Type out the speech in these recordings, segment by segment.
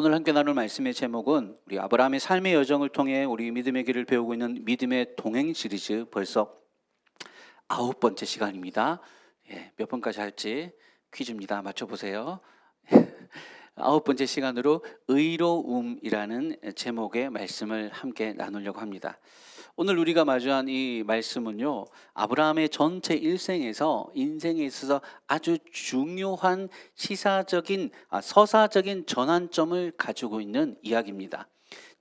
오늘 함께 나눌 말씀의 제목은 우리 아브라함의 삶의 여정을 통해 우리 믿음의 길을 배우고 있는 믿음의 동행 시리즈 벌써 9번째 시간입니다. 몇 번까지 할지 퀴즈입니다. 맞춰보세요. 9번째 시간으로 의로움이라는 제목의 말씀을 함께 나누려고 합니다. 오늘 우리가 마주한 이 말씀은요, 아브라함의 전체 인생에 있어서 아주 중요한 서사적인 전환점을 가지고 있는 이야기입니다.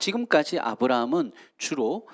지금까지 아브라함은 주로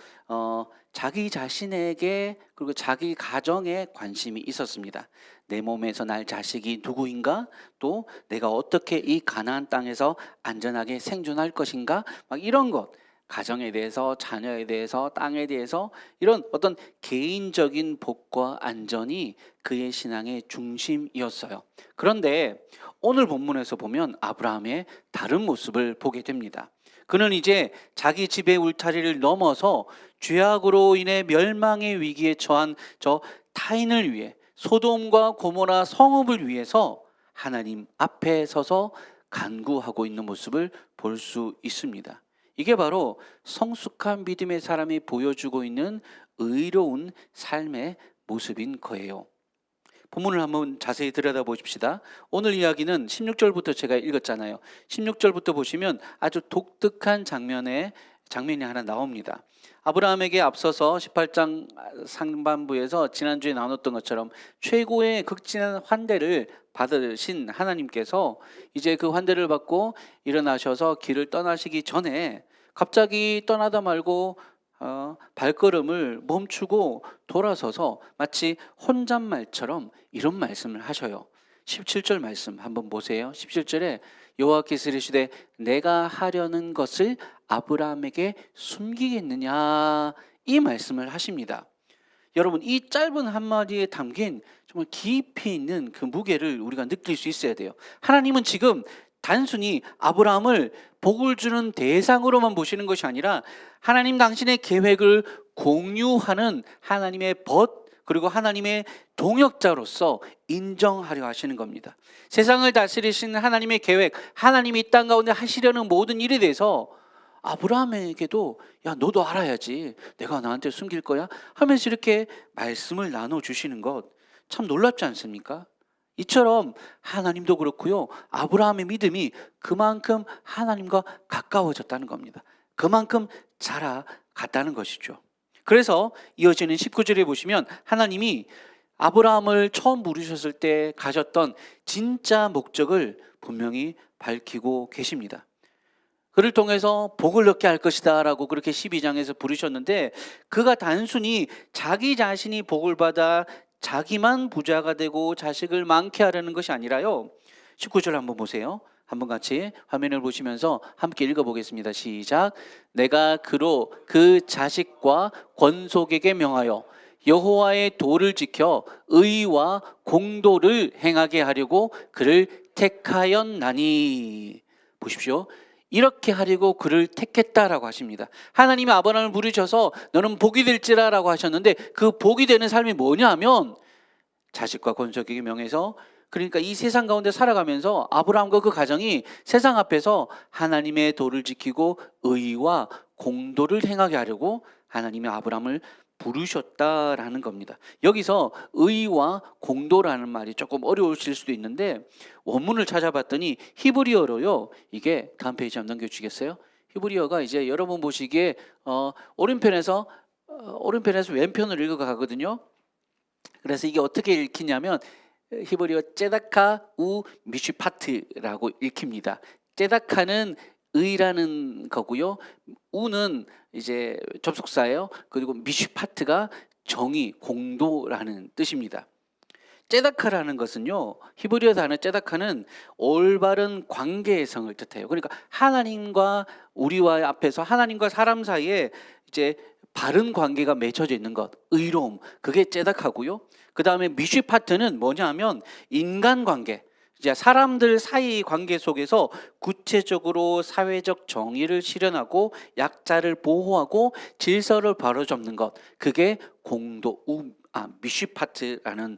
자기 자신에게 그리고 자기 가정에 관심이 있었습니다. 내 몸에서 날 자식이 누구인가, 또 내가 어떻게 이 가나안 땅에서 안전하게 생존할 것인가, 막 이런 것, 가정에 대해서, 자녀에 대해서, 땅에 대해서 이런 어떤 개인적인 복과 안전이 그의 신앙의 중심이었어요. 그런데 오늘 본문에서 보면 아브라함의 다른 모습을 보게 됩니다. 그는 이제 자기 집의 울타리를 넘어서 죄악으로 인해 멸망의 위기에 처한 저 타인을 위해, 소돔과 고모라 성읍을 위해서 하나님 앞에 서서 간구하고 있는 모습을 볼 수 있습니다. 이게 바로 성숙한 믿음의 사람이 보여주고 있는 의로운 삶의 모습인 거예요. 본문을 한번 자세히 들여다보십시다. 오늘 이야기는 16절부터 제가 읽었잖아요. 16절부터 보시면 아주 독특한 장면이 하나 나옵니다. 아브라함에게 앞서서 18장 상반부에서 지난주에 나눴던 것처럼 최고의 극진한 환대를 받으신 하나님께서 이제 그 환대를 받고 일어나셔서 길을 떠나시기 전에 갑자기 떠나다 말고 발걸음을 멈추고 돌아서서 마치 혼잣말처럼 이런 말씀을 하셔요. 17절 말씀 한번 보세요. 17절에 여호와께서 이르시되 내가 하려는 것을 아브라함에게 숨기겠느냐, 이 말씀을 하십니다. 여러분, 이 짧은 한마디에 담긴 정말 깊이 있는 그 무게를 우리가 느낄 수 있어야 돼요. 하나님은 지금 단순히 아브라함을 복을 주는 대상으로만 보시는 것이 아니라 하나님 당신의 계획을 공유하는 하나님의 그리고 하나님의 동역자로서 인정하려 하시는 겁니다. 세상을 다스리시는 하나님의 계획, 하나님이 이 땅 가운데 하시려는 모든 일에 대해서 아브라함에게도 야, 너도 알아야지, 내가 나한테 숨길 거야 하면서 이렇게 말씀을 나눠주시는 것 참 놀랍지 않습니까? 이처럼 하나님도 그렇고요, 아브라함의 믿음이 그만큼 하나님과 가까워졌다는 겁니다. 그만큼 자라갔다는 것이죠. 그래서 이어지는 19절에 보시면 하나님이 아브라함을 처음 부르셨을 때 가졌던 진짜 목적을 분명히 밝히고 계십니다. 그를 통해서 복을 얻게 할 것이다 라고 그렇게 12장에서 부르셨는데, 그가 단순히 자기 자신이 복을 받아 자기만 부자가 되고 자식을 많게 하려는 것이 아니라요, 19절 한번 보세요. 한번 같이 화면을 보시면서 함께 읽어보겠습니다. 시작. 내가 그로 그 자식과 권속에게 명하여 여호와의 도를 지켜 의와 공도를 행하게 하려고 그를 택하였나니. 보십시오. 이렇게 하려고 그를 택했다라고 하십니다. 하나님이 아브라함을 부르셔서 너는 복이 될지라 라고 하셨는데, 그 복이 되는 삶이 뭐냐면 자식과 권속에게 명해서, 그러니까 이 세상 가운데 살아가면서 아브라함과 그 가정이 세상 앞에서 하나님의 도를 지키고 의와 공도를 행하게 하려고 하나님이 아브라함을 부르셨다라는 겁니다. 여기서 의와 공도라는 말이 조금 어려우실 수도 있는데, 원문을 찾아봤더니 히브리어로요, 이게 다음 페이지 한번 넘겨주시겠어요? 히브리어가 이제 여러분 보시기에 오른편에서 왼편을 읽어가거든요. 그래서 이게 어떻게 읽히냐면 히브리어 ጼ다카 우 미슈파트라고 읽힙니다. ጼ다카는 의라는 거고요, 우는 이제 접속사예요. 그리고 미슈파트가 정의, 공도라는 뜻입니다. ጼ다카라는 것은요, 히브리어 단어 ጼ다카는 올바른 관계의 성을 뜻해요. 그러니까 하나님과 우리와 앞에서 하나님과 사람 사이에 이제 바른 관계가 맺혀져 있는 것, 의로움, 그게 ጼ다카고요. 그 다음에 미슈파트는 뭐냐면 인간관계, 이제 사람들 사이 관계 속에서 구체적으로 사회적 정의를 실현하고 약자를 보호하고 질서를 바로잡는 것, 그게 미슈파트라는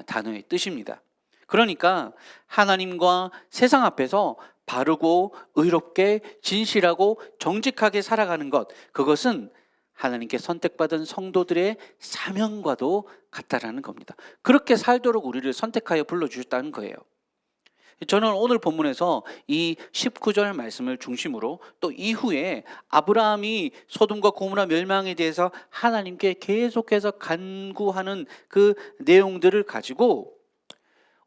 단어의 뜻입니다. 그러니까 하나님과 세상 앞에서 바르고 의롭게 진실하고 정직하게 살아가는 것, 그것은 하나님께 선택받은 성도들의 사명과도 같다라는 겁니다. 그렇게 살도록 우리를 선택하여 불러주셨다는 거예요. 저는 오늘 본문에서 이 19절 말씀을 중심으로 또 이후에 아브라함이 소돔과 고모라 멸망에 대해서 하나님께 계속해서 간구하는 그 내용들을 가지고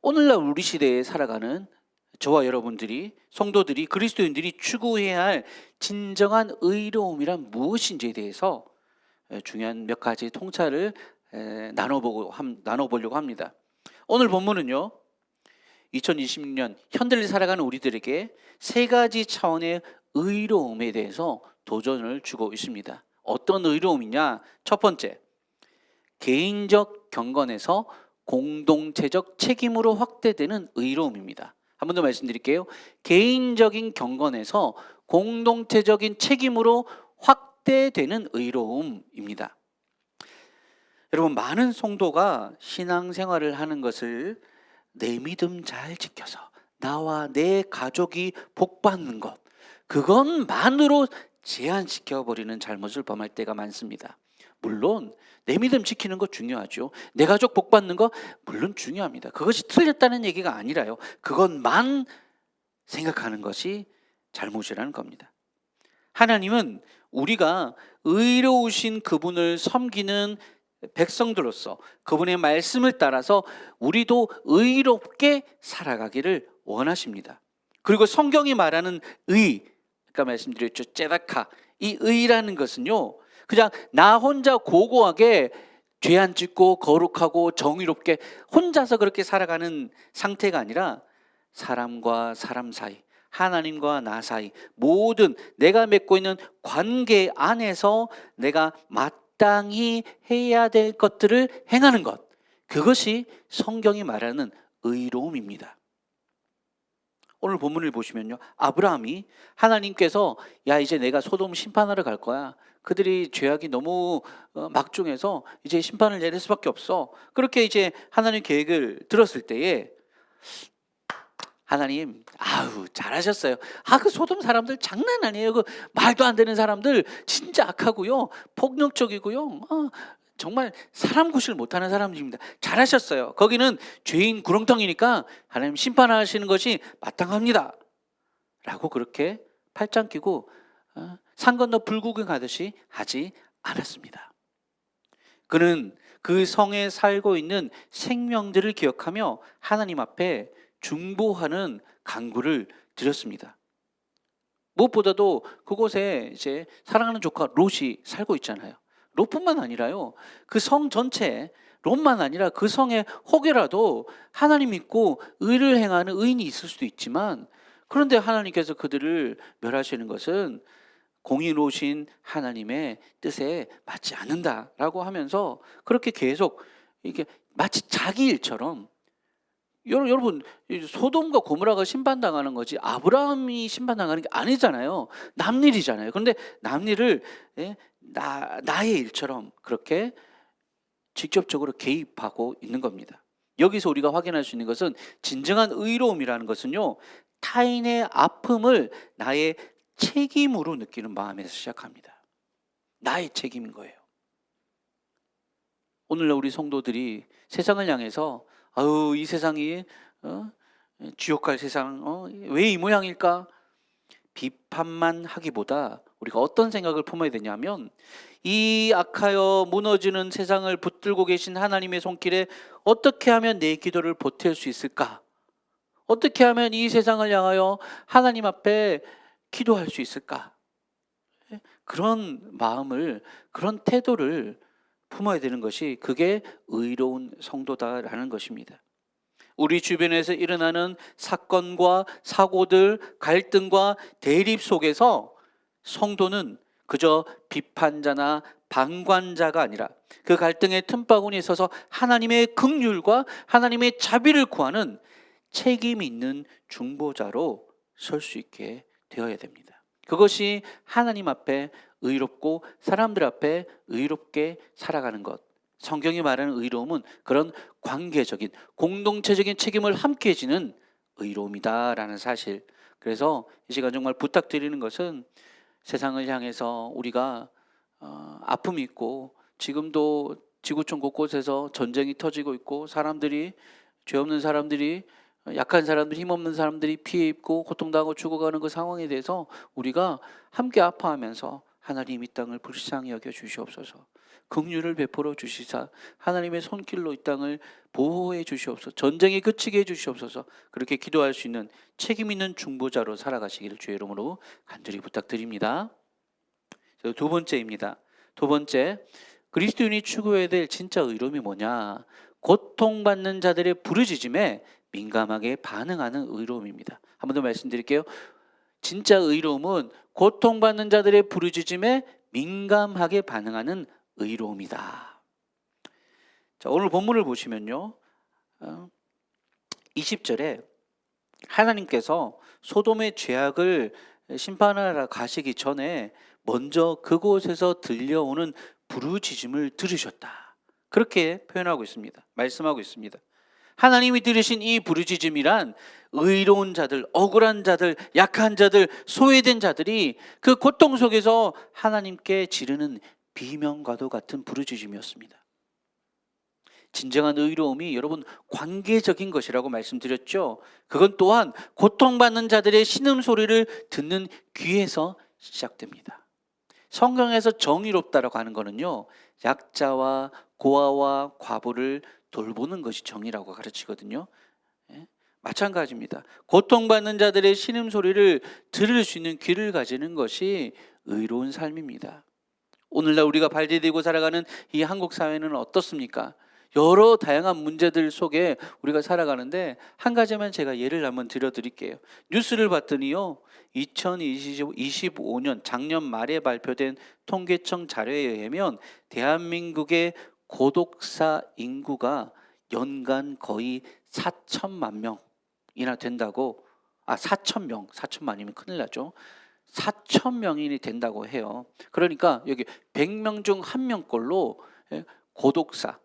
오늘날 우리 시대에 살아가는 저와 여러분들이, 성도들이, 그리스도인들이 추구해야 할 진정한 의로움이란 무엇인지에 대해서 중요한 몇 가지 통찰을 나눠보려고 합니다. 오늘 본문은요, 2026년 현대를 살아가는 우리들에게 세 가지 차원의 의로움에 대해서 도전을 주고 있습니다. 어떤 의로움이냐? 첫 번째, 개인적 경건에서 공동체적 책임으로 확대되는 의로움입니다. 한 번 더 말씀드릴게요. 개인적인 경건에서 공동체적인 책임으로 확대되는 의로움입니다. 여러분, 많은 성도가 신앙생활을 하는 것을 내 믿음 잘 지켜서 나와 내 가족이 복받는 것, 그것만으로 제한시켜버리는 잘못을 범할 때가 많습니다. 물론 내 믿음 지키는 거 중요하죠. 내 가족 복받는 거 물론 중요합니다. 그것이 틀렸다는 얘기가 아니라요, 그것만 생각하는 것이 잘못이라는 겁니다. 하나님은 우리가 의로우신 그분을 섬기는 백성들로서 그분의 말씀을 따라서 우리도 의롭게 살아가기를 원하십니다. 그리고 성경이 말하는 의, 아까 말씀드렸죠, 째다카, 이 의라는 것은요, 그냥 나 혼자 고고하게 죄 안 짓고 거룩하고 정의롭게 혼자서 그렇게 살아가는 상태가 아니라 사람과 사람 사이, 하나님과 나 사이, 모든 내가 맺고 있는 관계 안에서 내가 마땅히 해야 될 것들을 행하는 것, 그것이 성경이 말하는 의로움입니다. 오늘 본문을 보시면요, 아브라함이 하나님께서 야, 이제 내가 소돔 심판하러 갈 거야, 그들이 죄악이 너무 막중해서 이제 심판을 내릴 수밖에 없어, 그렇게 이제 하나님 계획을 들었을 때에 하나님, 아우 잘하셨어요. 그 소돔 사람들 장난 아니에요. 그 말도 안 되는 사람들 진짜 악하고요, 폭력적이고요, 정말 사람 구실 못하는 사람들입니다. 잘하셨어요. 거기는 죄인 구렁텅이니까 하나님 심판하시는 것이 마땅합니다 라고 그렇게 팔짱 끼고 산 건너 불구경하듯이 하지 않았습니다. 그는 그 성에 살고 있는 생명들을 기억하며 하나님 앞에 중보하는 간구를 드렸습니다. 무엇보다도 그곳에 이제 사랑하는 조카 롯이 살고 있잖아요. 롯뿐만 아니라요, 그 성 전체, 롯만 아니라 그 성에 혹여라도 하나님 믿고 의를 행하는 의인이 있을 수도 있지만, 그런데 하나님께서 그들을 멸하시는 것은 공의로우신 하나님의 뜻에 맞지 않는다라고 하면서 그렇게 계속 이게 마치 자기 일처럼, 여러분, 소돔과 고모라가 심판당하는 거지 아브라함이 심판당하는 게 아니잖아요. 남일이잖아요. 그런데 남일을 나의 일처럼 그렇게 직접적으로 개입하고 있는 겁니다. 여기서 우리가 확인할 수 있는 것은, 진정한 의로움이라는 것은요, 타인의 아픔을 나의 책임으로 느끼는 마음에서 시작합니다. 나의 책임인 거예요. 오늘날 우리 성도들이 세상을 향해서 이 세상이 지옥 갈 세상, 왜 이 모양일까? 비판만 하기보다 우리가 어떤 생각을 품어야 되냐면, 이 악하여 무너지는 세상을 붙들고 계신 하나님의 손길에 어떻게 하면 내 기도를 보탤 수 있을까? 어떻게 하면 이 세상을 향하여 하나님 앞에 기도할 수 있을까? 그런 마음을, 그런 태도를 품어야 되는 것이, 그게 의로운 성도다라는 것입니다. 우리 주변에서 일어나는 사건과 사고들, 갈등과 대립 속에서 성도는 그저 비판자나 방관자가 아니라 그 갈등의 틈바구니에 서서 하나님의 긍휼과 하나님의 자비를 구하는 책임 있는 중보자로 설 수 있게 되어야 됩니다. 그것이 하나님 앞에 의롭고 사람들 앞에 의롭게 살아가는 것, 성경이 말하는 의로움은 그런 관계적인 공동체적인 책임을 함께 지는 의로움이다라는 사실. 그래서 이 시간 정말 부탁드리는 것은 세상을 향해서 우리가 아픔이 있고 지금도 지구촌 곳곳에서 전쟁이 터지고 있고 사람들이, 죄 없는 사람들이, 약한 사람들이, 힘없는 사람들이 피해 입고 고통당하고 죽어가는 그 상황에 대해서 우리가 함께 아파하면서 하나님 이 땅을 불쌍히 여겨 주시옵소서. 긍휼을 베풀어 주시사 하나님의 손길로 이 땅을 보호해 주시옵소서. 전쟁이 그치게 해 주시옵소서. 그렇게 기도할 수 있는 책임 있는 중보자로 살아가시기를 주의 이름으로 간절히 부탁드립니다. 두 번째입니다. 두 번째, 그리스도인이 추구해야 될 진짜 의로움이 뭐냐? 고통받는 자들의 부르짖음에 민감하게 반응하는 의로움입니다. 한 번 더 말씀드릴게요. 진짜 의로움은 고통받는 자들의 부르짖음에 민감하게 반응하는 의로움이다. 자, 오늘 본문을 보시면요, 20절에 하나님께서 소돔의 죄악을 심판하러 가시기 전에 먼저 그곳에서 들려오는 부르짖음을 들으셨다. 그렇게 표현하고 있습니다. 말씀하고 있습니다. 하나님이 들으신 이 부르짖음이란 의로운 자들, 억울한 자들, 약한 자들, 소외된 자들이 그 고통 속에서 하나님께 지르는 비명과도 같은 부르짖음이었습니다. 진정한 의로움이 여러분 관계적인 것이라고 말씀드렸죠. 그건 또한 고통받는 자들의 신음소리를 듣는 귀에서 시작됩니다. 성경에서 정의롭다라고 하는 거는요, 약자와 고아와 과부를 돌보는 것이 정의라고 가르치거든요. 마찬가지입니다. 고통받는 자들의 신음소리를 들을 수 있는 귀를 가지는 것이 의로운 삶입니다. 오늘날 우리가 발디디고 살아가는 이 한국 사회는 어떻습니까? 여러 다양한 문제들 속에 우리가 살아가는데 한 가지만 제가 예를 한번 들어드릴게요. 뉴스를 봤더니요, 2025년 작년 말에 발표된 통계청 자료에 의하면 대한민국의 고독사 인구가 연간 거의 4천만 명이나 된다고, 4천명, 4천만이면 큰일 나죠. 4천명이 된다고 해요. 그러니까 여기 100명 중 1명꼴로 고독사에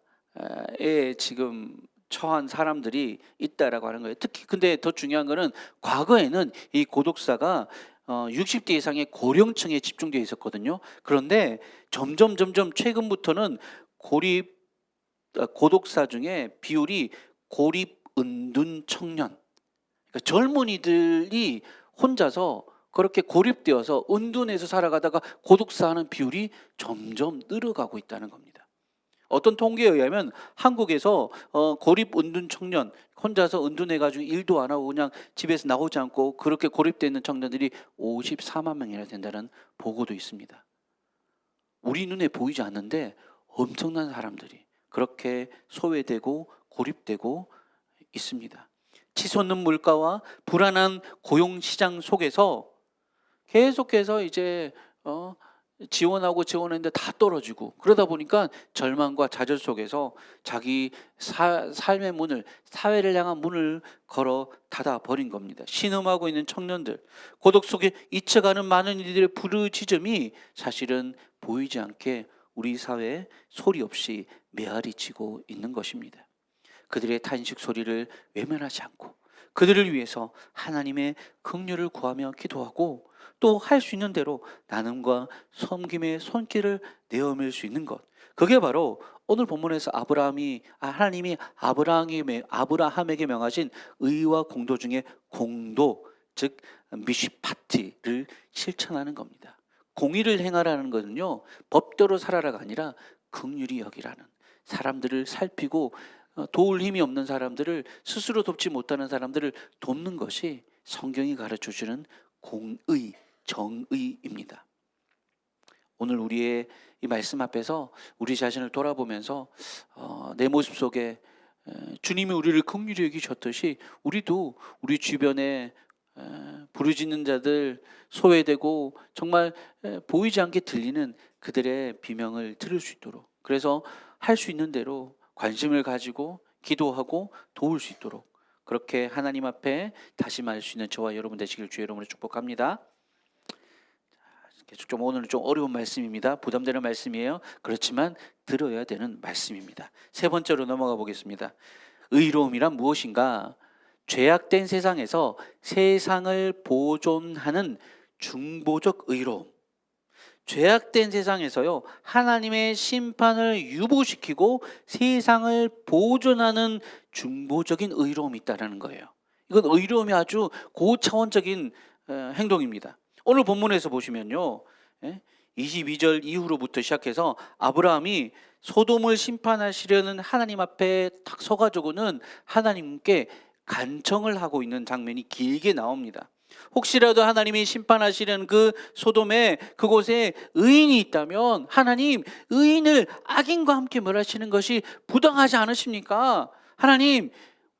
지금 처한 사람들이 있다라고 하는 거예요. 특히 근데 더 중요한 거는 과거에는 이 고독사가 60대 이상의 고령층에 집중되어 있었거든요. 그런데 점점 최근부터는 고독사 중에 비율이 고립 은둔 청년, 그러니까 젊은이들이 혼자서 그렇게 고립되어서 은둔해서 살아가다가 고독사하는 비율이 점점 늘어가고 있다는 겁니다. 어떤 통계에 의하면 한국에서 고립 은둔 청년, 혼자서 은둔해가지고 일도 안 하고 그냥 집에서 나오지 않고 그렇게 고립되어 있는 청년들이 54만 명이나 된다는 보고도 있습니다. 우리 눈에 보이지 않는데 엄청난 사람들이 그렇게 소외되고 고립되고 있습니다. 치솟는 물가와 불안한 고용시장 속에서 계속해서 이제 지원했는데 다 떨어지고, 그러다 보니까 절망과 좌절 속에서 자기 삶의 문을, 사회를 향한 문을 걸어 닫아 버린 겁니다. 신음하고 있는 청년들, 고독 속에 잊혀가는 많은 이들의 부르짖음이 사실은 보이지 않게 우리 사회에 소리 없이 메아리치고 있는 것입니다. 그들의 탄식 소리를 외면하지 않고 그들을 위해서 하나님의 긍휼을 구하며 기도하고 또 할 수 있는 대로 나눔과 섬김의 손길을 내어밀 수 있는 것, 그게 바로 오늘 본문에서 하나님이 아브라함에게 명하신 의와 공도 중에 공도, 즉 미시파티를 실천하는 겁니다. 공의를 행하라는 것은요, 법대로 살아라가 아니라 긍휼히 여기라는, 사람들을 살피고 도울 힘이 없는 사람들을, 스스로 돕지 못하는 사람들을 돕는 것이 성경이 가르쳐주는 공의, 정의입니다. 오늘 우리의 이 말씀 앞에서 우리 자신을 돌아보면서 내 모습 속에 주님이 우리를 긍휼히 여기셨듯이 우리도 우리 주변에 부르짖는 자들, 소외되고 정말 보이지 않게 들리는 그들의 비명을 들을 수 있도록, 그래서 할 수 있는 대로 관심을 가지고 기도하고 도울 수 있도록 그렇게 하나님 앞에 다시 말할 수 있는 저와 여러분 되시길 주의 이름으로 축복합니다. 좀 오늘은 좀 어려운 말씀입니다. 부담되는 말씀이에요. 그렇지만 들어야 되는 말씀입니다. 세 번째로 넘어가 보겠습니다. 의로움이란 무엇인가? 죄악된 세상에서 세상을 보존하는 중보적 의로움. 죄악된 세상에서요, 하나님의 심판을 유보시키고 세상을 보존하는 중보적인 의로움이 있다는 거예요. 이건 의로움이 아주 고차원적인 행동입니다. 오늘 본문에서 보시면요, 22절 이후로부터 시작해서 아브라함이 소돔을 심판하시려는 하나님 앞에 딱 서가지고는 하나님께 간청을 하고 있는 장면이 길게 나옵니다. 혹시라도 하나님이 심판하시려는 그 소돔에, 그곳에 의인이 있다면 하나님, 의인을 악인과 함께 멸하시는 것이 부당하지 않으십니까? 하나님,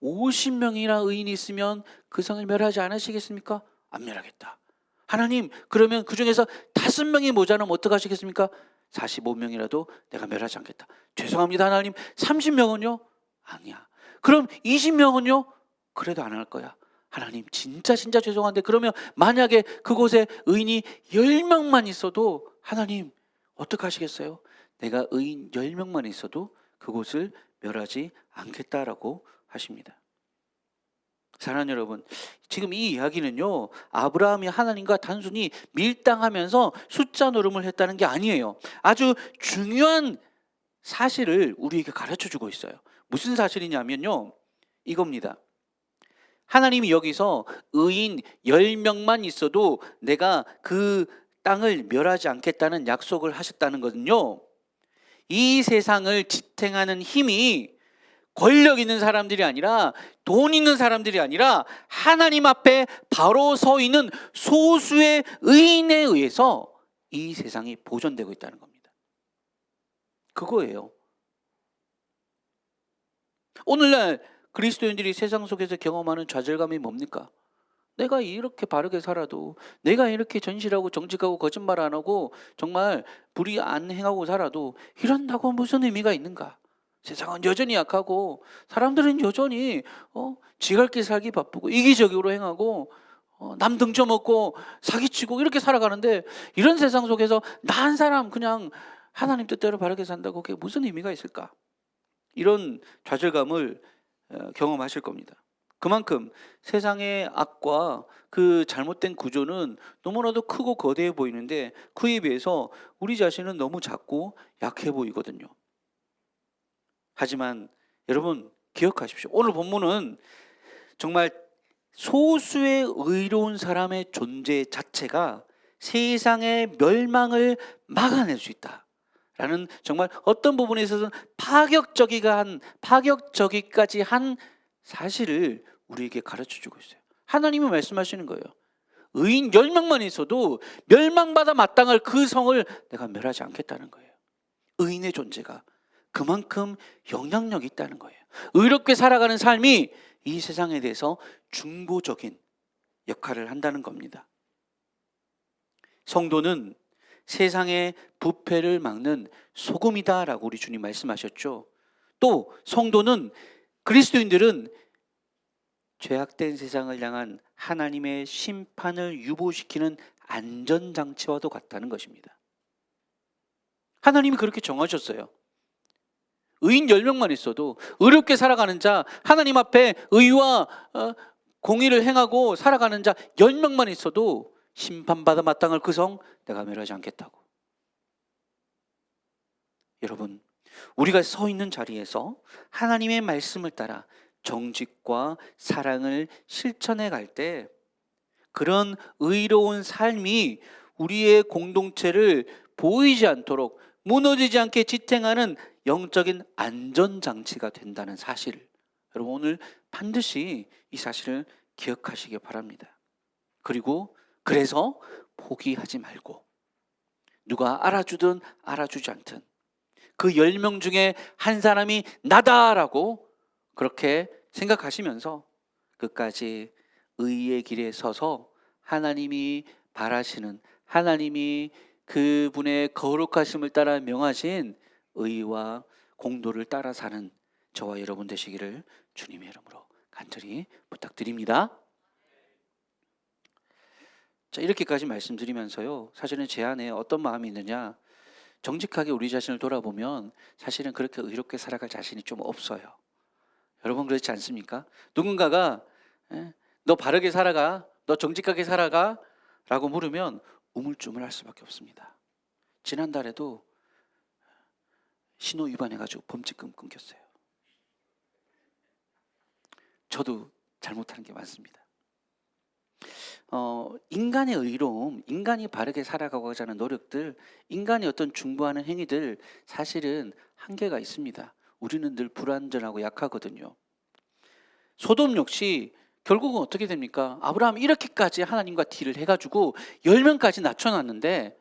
50명이나 의인이 있으면 그 성을 멸하지 않으시겠습니까? 안 멸하겠다. 하나님, 그러면 그 중에서 5명이 모자라면 어떡하시겠습니까? 45명이라도 내가 멸하지 않겠다. 죄송합니다 하나님, 30명은요? 아니야. 그럼 20명은요? 그래도 안 할 거야. 하나님, 진짜 죄송한데 그러면 만약에 그곳에 의인이 10명만 있어도 하나님 어떡하시겠어요? 내가 의인 10명만 있어도 그곳을 멸하지 않겠다라고 하십니다. 사랑하는 여러분, 지금 이 이야기는요, 아브라함이 하나님과 단순히 밀당하면서 숫자 노름을 했다는 게 아니에요. 아주 중요한 사실을 우리에게 가르쳐 주고 있어요. 무슨 사실이냐면요, 이겁니다. 하나님이 여기서 의인 10명만 있어도 내가 그 땅을 멸하지 않겠다는 약속을 하셨다는 거는요, 이 세상을 지탱하는 힘이 권력 있는 사람들이 아니라, 돈 있는 사람들이 아니라 하나님 앞에 바로 서 있는 소수의 의인에 의해서 이 세상이 보존되고 있다는 겁니다. 그거예요. 오늘날 그리스도인들이 세상 속에서 경험하는 좌절감이 뭡니까? 내가 이렇게 바르게 살아도, 내가 이렇게 전실하고 정직하고 거짓말 안 하고 정말 불의 안 행하고 살아도 이런다고 무슨 의미가 있는가? 세상은 여전히 약하고 사람들은 여전히 지갈 길 살기 바쁘고 이기적으로 행하고 남 등쳐먹고 사기치고 이렇게 살아가는데, 이런 세상 속에서 나 한 사람 그냥 하나님 뜻대로 바르게 산다고 그게 무슨 의미가 있을까? 이런 좌절감을 경험하실 겁니다. 그만큼 세상의 악과 그 잘못된 구조는 너무나도 크고 거대해 보이는데, 그에 비해서 우리 자신은 너무 작고 약해 보이거든요. 하지만 여러분 기억하십시오. 오늘 본문은 정말 소수의 의로운 사람의 존재 자체가 세상의 멸망을 막아낼 수 있다 라는, 정말 어떤 부분에 있어서는 파격적이까지 한 사실을 우리에게 가르쳐주고 있어요. 하나님이 말씀하시는 거예요. 의인 10명만 있어도 멸망받아 마땅할 그 성을 내가 멸하지 않겠다는 거예요. 의인의 존재가 그만큼 영향력이 있다는 거예요. 의롭게 살아가는 삶이 이 세상에 대해서 중보적인 역할을 한다는 겁니다. 성도는 세상의 부패를 막는 소금이다라고 우리 주님 말씀하셨죠. 또 성도는, 그리스도인들은 죄악된 세상을 향한 하나님의 심판을 유보시키는 안전장치와도 같다는 것입니다. 하나님이 그렇게 정하셨어요. 의인 10명만 있어도, 의롭게 살아가는 자, 하나님 앞에 의와 공의를 행하고 살아가는 자 10명만 있어도 심판받아 마땅할 그 성 내가 멸하지 않겠다고. 여러분, 우리가 서 있는 자리에서 하나님의 말씀을 따라 정직과 사랑을 실천해 갈 때, 그런 의로운 삶이 우리의 공동체를 보이지 않도록 무너지지 않게 지탱하는 영적인 안전장치가 된다는 사실, 여러분 오늘 반드시 이 사실을 기억하시기 바랍니다. 그리고 그래서 포기하지 말고, 누가 알아주든 알아주지 않든 그 10명 중에 한 사람이 나다라고 그렇게 생각하시면서 끝까지 의의 길에 서서 하나님이 바라시는, 하나님이 그분의 거룩하심을 따라 명하신 의와 공도를 따라 사는 저와 여러분 되시기를 주님의 이름으로 간절히 부탁드립니다. 자, 이렇게까지 말씀드리면서요, 사실은 제 안에 어떤 마음이 있느냐, 정직하게 우리 자신을 돌아보면 사실은 그렇게 의롭게 살아갈 자신이 좀 없어요. 여러분 그렇지 않습니까? 누군가가 너 바르게 살아가, 너 정직하게 살아가 라고 물으면 우물쭈물할 수밖에 없습니다. 지난달에도 신호 위반해가지고 범칙금 끊겼어요. 저도 잘못하는 게 많습니다. 인간의 의로움, 인간이 바르게 살아가고자 하는 노력들, 인간이 어떤 중보하는 행위들, 사실은 한계가 있습니다. 우리는 늘 불완전하고 약하거든요. 소돔 역시 결국은 어떻게 됩니까? 아브라함 이렇게까지 하나님과 딜을 해가지고 10명까지 낮춰놨는데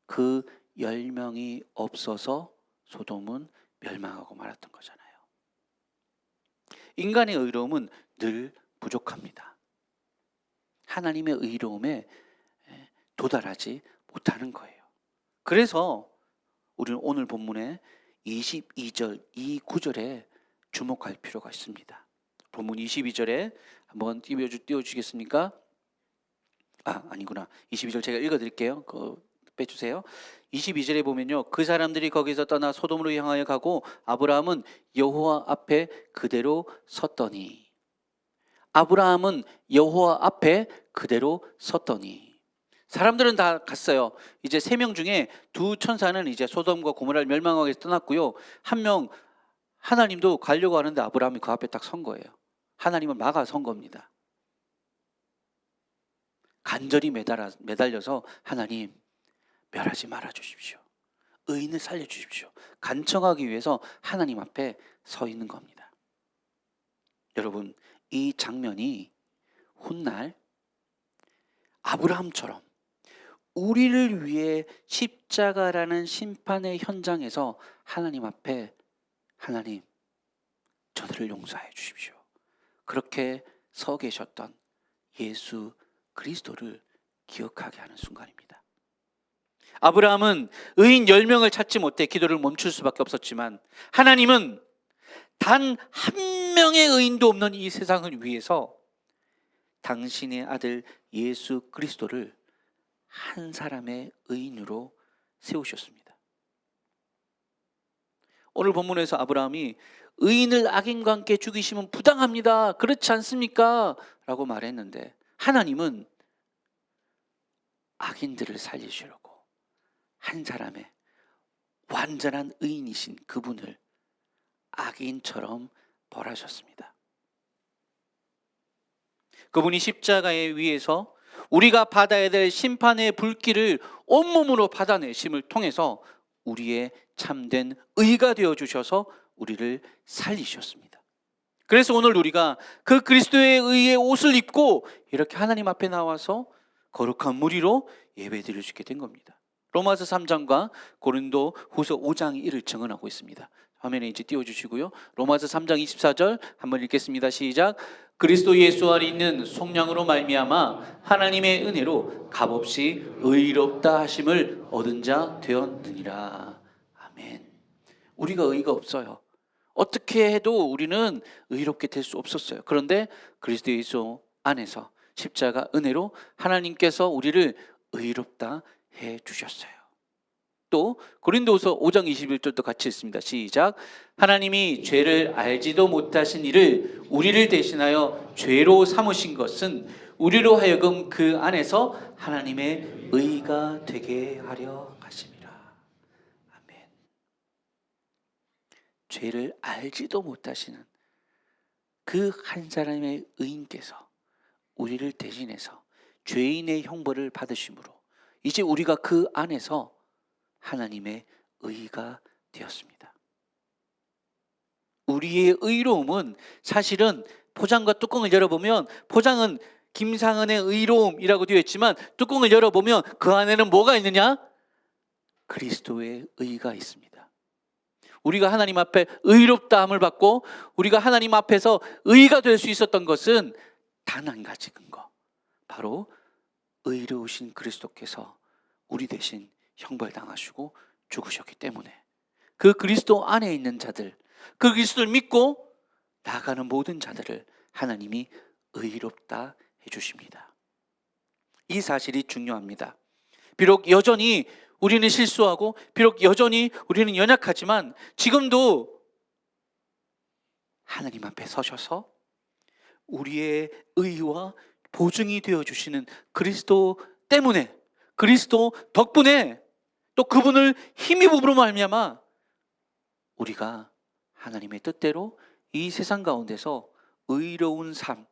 그 10명이 없어서 소돔은 멸망하고 말았던 거잖아요. 인간의 의로움은 늘 부족합니다. 하나님의 의로움에 도달하지 못하는 거예요. 그래서 우리는 오늘 본문의 22절 이 구절에 주목할 필요가 있습니다. 본문 22절에 한번 띄워주시겠습니까? 아니구나. 22절 제가 읽어드릴게요. 그거 빼주세요. 22절에 보면요, 그 사람들이 거기서 떠나 소돔으로 향하여 가고 아브라함은 여호와 앞에 그대로 섰더니, 아브라함은 여호와 앞에 그대로 섰더니, 사람들은 다 갔어요. 이제 3명 중에 2 천사는 이제 소돔과 고모라를 멸망하기 위해서 떠났고요, 1명 하나님도 가려고 하는데 아브라함이 그 앞에 딱 선 거예요. 하나님을 막아 선 겁니다. 간절히 매달려서 하나님 멸하지 말아 주십시오, 의인을 살려 주십시오, 간청하기 위해서 하나님 앞에 서 있는 겁니다. 여러분, 이 장면이 훗날 아브라함처럼 우리를 위해 십자가라는 심판의 현장에서 하나님 앞에 하나님 저들을 용서해 주십시오, 그렇게 서 계셨던 예수 그리스도를 기억하게 하는 순간입니다. 아브라함은 의인 10명을 찾지 못해 기도를 멈출 수밖에 없었지만 하나님은 단 한 명의 의인도 없는 이 세상을 위해서 당신의 아들 예수 그리스도를 한 사람의 의인으로 세우셨습니다. 오늘 본문에서 아브라함이 의인을 악인과 함께 죽이시면 부당합니다, 그렇지 않습니까? 라고 말했는데 하나님은 악인들을 살리시려고 한 사람의 완전한 의인이신 그분을 악인처럼 벌하셨습니다. 그분이 십자가에 위에서 우리가 받아야 될 심판의 불길을 온몸으로 받아내심을 통해서 우리의 참된 의가 되어주셔서 우리를 살리셨습니다. 그래서 오늘 우리가 그 그리스도의 의의 옷을 입고 이렇게 하나님 앞에 나와서 거룩한 무리로 예배드릴 수 있게 된 겁니다. 로마서 3장과 고린도 후서 5장이 이를 증언하고 있습니다. 화면에 이제 띄워주시고요. 로마서 3장 24절 한번 읽겠습니다. 시작. 그리스도 예수 안에 있는 속량으로 말미암아 하나님의 은혜로 값없이 의롭다 하심을 얻은 자 되었느니라. 아멘. 우리가 의가 없어요. 어떻게 해도 우리는 의롭게 될 수 없었어요. 그런데 그리스도 예수 안에서 십자가 은혜로 하나님께서 우리를 의롭다 해 주셨어요. 또 고린도후서 5장 21절도 같이 읽습니다. 시작. 하나님이 죄를 알지도 못하신 이를 우리를 대신하여 죄로 삼으신 것은 우리로 하여금 그 안에서 하나님의 의가 되게 하려 하심이라. 아멘. 죄를 알지도 못하시는 그 한 사람의 의인께서 우리를 대신해서 죄인의 형벌을 받으심으로 이제 우리가 그 안에서 하나님의 의가 되었습니다. 우리의 의로움은 사실은 포장과 뚜껑을 열어보면 포장은 김상은의 의로움이라고 되어 있지만 뚜껑을 열어보면 그 안에는 뭐가 있느냐? 그리스도의 의가 있습니다. 우리가 하나님 앞에 의롭다함을 받고 우리가 하나님 앞에서 의가 될 수 있었던 것은 단 한 가지 근거, 바로 의로우신 그리스도께서 우리 대신 형벌당하시고 죽으셨기 때문에 그 그리스도 안에 있는 자들, 그 그리스도를 믿고 나아가는 모든 자들을 하나님이 의롭다 해주십니다. 이 사실이 중요합니다. 비록 여전히 우리는 실수하고 비록 여전히 우리는 연약하지만 지금도 하나님 앞에 서셔서 우리의 의와 보증이 되어주시는 그리스도 때문에, 그리스도 덕분에, 또 그분을 힘입음으로 말미암아 우리가 하나님의 뜻대로 이 세상 가운데서 의로운 삶,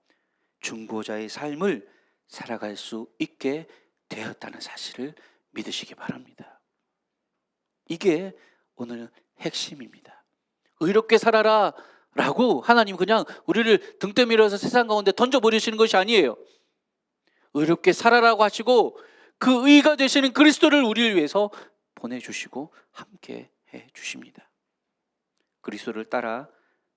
중보자의 삶을 살아갈 수 있게 되었다는 사실을 믿으시기 바랍니다. 이게 오늘 핵심입니다. 의롭게 살아라 라고 하나님 그냥 우리를 등대 밀어서 세상 가운데 던져버리시는 것이 아니에요. 의롭게 살아라고 하시고 그 의가 되시는 그리스도를 우리를 위해서 보내주시고 함께 해주십니다. 그리스도를 따라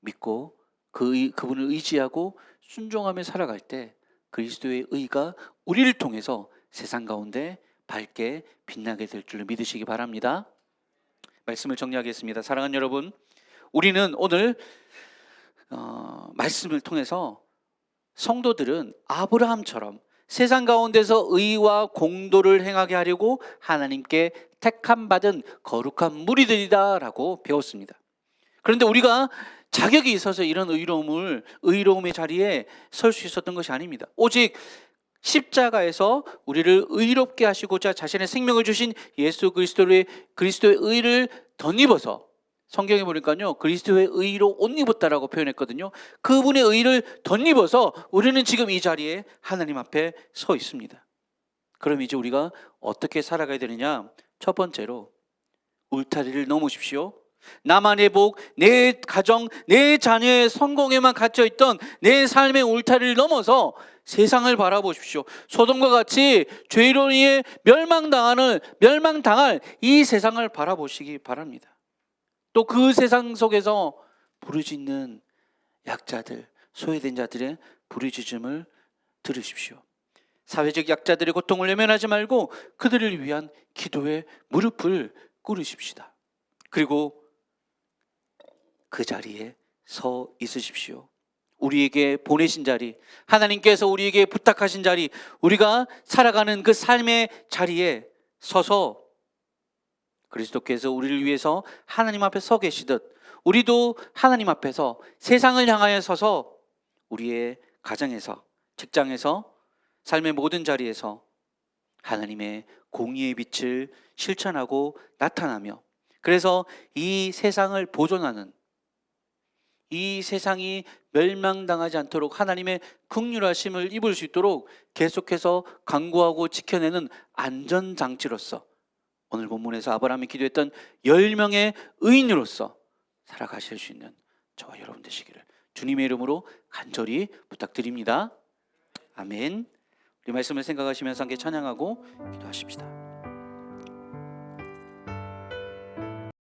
믿고 그분을 의지하고 순종하며 살아갈 때 그리스도의 의가 우리를 통해서 세상 가운데 밝게 빛나게 될 줄을 믿으시기 바랍니다. 말씀을 정리하겠습니다. 사랑하는 여러분, 우리는 오늘 말씀을 통해서 성도들은 아브라함처럼 세상 가운데서 의와 공도를 행하게 하려고 하나님께 택함 받은 거룩한 무리들이다 라고 배웠습니다. 그런데 우리가 자격이 있어서 이런 의로움의 자리에 설 수 있었던 것이 아닙니다. 오직 십자가에서 우리를 의롭게 하시고자 자신의 생명을 주신 예수 그리스도의 의를 덧입어서, 성경에 보니까요 그리스도의 의로 옷 입었다라고 표현했거든요. 그분의 의를 덧입어서 우리는 지금 이 자리에 하나님 앞에 서 있습니다. 그럼 이제 우리가 어떻게 살아가야 되느냐? 첫 번째로 울타리를 넘으십시오. 나만의 복, 내 가정, 내 자녀의 성공에만 갇혀있던 내 삶의 울타리를 넘어서 세상을 바라보십시오. 소돔과 같이 죄로 인해 멸망당할 이 세상을 바라보시기 바랍니다. 또 그 세상 속에서 부르짖는 약자들, 소외된 자들의 부르짖음을 들으십시오. 사회적 약자들의 고통을 외면하지 말고 그들을 위한 기도에 무릎을 꿇으십시다. 그리고 그 자리에 서 있으십시오. 우리에게 보내신 자리, 하나님께서 우리에게 부탁하신 자리, 우리가 살아가는 그 삶의 자리에 서서 그리스도께서 우리를 위해서 하나님 앞에 서 계시듯 우리도 하나님 앞에서 세상을 향하여 서서 우리의 가정에서, 직장에서, 삶의 모든 자리에서 하나님의 공의의 빛을 실천하고 나타나며, 그래서 이 세상을 보존하는, 이 세상이 멸망당하지 않도록 하나님의 긍휼하심을 입을 수 있도록 계속해서 강구하고 지켜내는 안전장치로서 오늘 본문에서 아브라함이 기도했던 10명의 의인으로서 살아가실 수 있는 저와 여러분 되시기를 주님의 이름으로 간절히 부탁드립니다. 아멘. 우리 말씀을 생각하시면서 함께 찬양하고 기도하십시다.